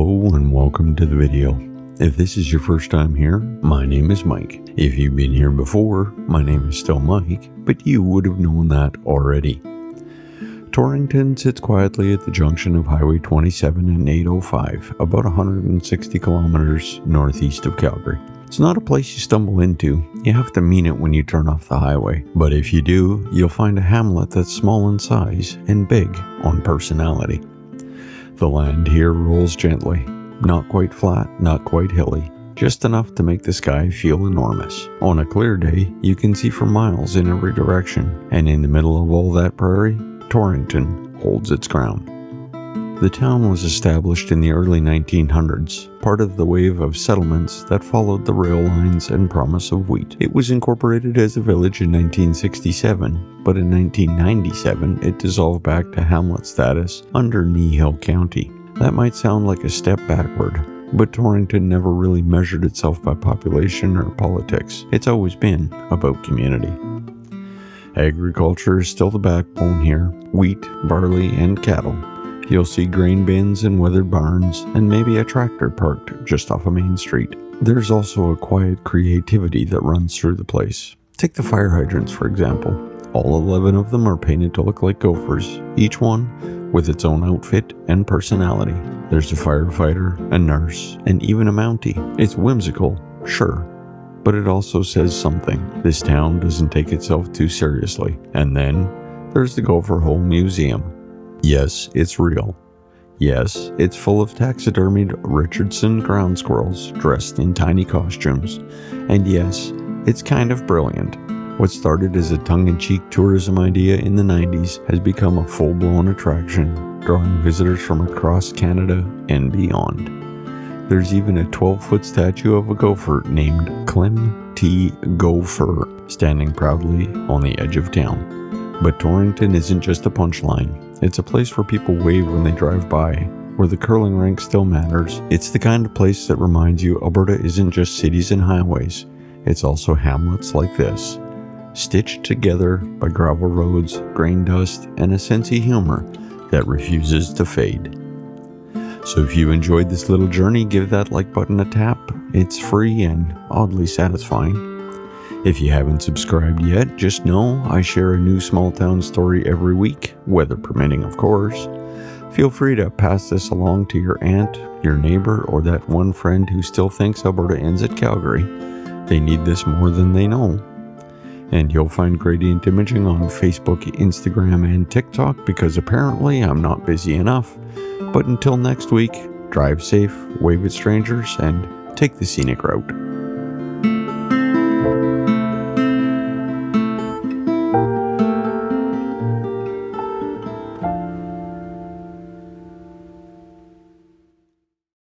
Hello and welcome to the video. If this is your first time here, my name is Mike. If you've been here before, my name is still Mike, but you would have known that already. Torrington sits quietly at the junction of Highway 27 and 805, about 160 kilometers northeast of Calgary. It's not a place you stumble into. You have to mean it when you turn off the highway. But if you do, you'll find a hamlet that's small in size and big on personality. The land here rolls gently, not quite flat, not quite hilly, just enough to make the sky feel enormous. On a clear day, you can see for miles in every direction, and in the middle of all that prairie, Torrington holds its ground. The town was established in the early 1900s, part of the wave of settlements that followed the rail lines and promise of wheat. It was incorporated as a village in 1967, but in 1997 it dissolved back to hamlet status under Knee Hill County. That might sound like a step backward, but Torrington never really measured itself by population or politics. It's always been about community. Agriculture is still the backbone here: wheat, barley, and cattle. You'll see grain bins and weathered barns, and maybe a tractor parked just off a main street. There's also a quiet creativity that runs through the place. Take the fire hydrants, for example. All 11 of them are painted to look like gophers, each one with its own outfit and personality. There's a firefighter, a nurse, and even a Mountie. It's whimsical, sure, but it also says something. This town doesn't take itself too seriously. And then there's the Gopher Hole Museum. Yes, it's real. Yes, it's full of taxidermied Richardson ground squirrels dressed in tiny costumes. And yes, it's kind of brilliant. What started as a tongue-in-cheek tourism idea in the 90s has become a full-blown attraction, drawing visitors from across Canada and beyond. There's even a 12-foot statue of a gopher named Clem T. Gopher standing proudly on the edge of town. But Torrington isn't just a punchline. It's a place where people wave when they drive by, where the curling rink still matters. It's the kind of place that reminds you Alberta isn't just cities and highways. It's also hamlets like this, stitched together by gravel roads, grain dust, and a sense of humor that refuses to fade. So if you enjoyed this little journey, give that like button a tap. It's free and oddly satisfying. If you haven't subscribed yet, just know I share a new small town story every week, weather permitting of course. Feel free to pass this along to your aunt, your neighbor, or that one friend who still thinks Alberta ends at Calgary. They need this more than they know. And you'll find Gradient Imaging on Facebook, Instagram, and TikTok because apparently I'm not busy enough. But until next week, drive safe, wave at strangers, and take the scenic route.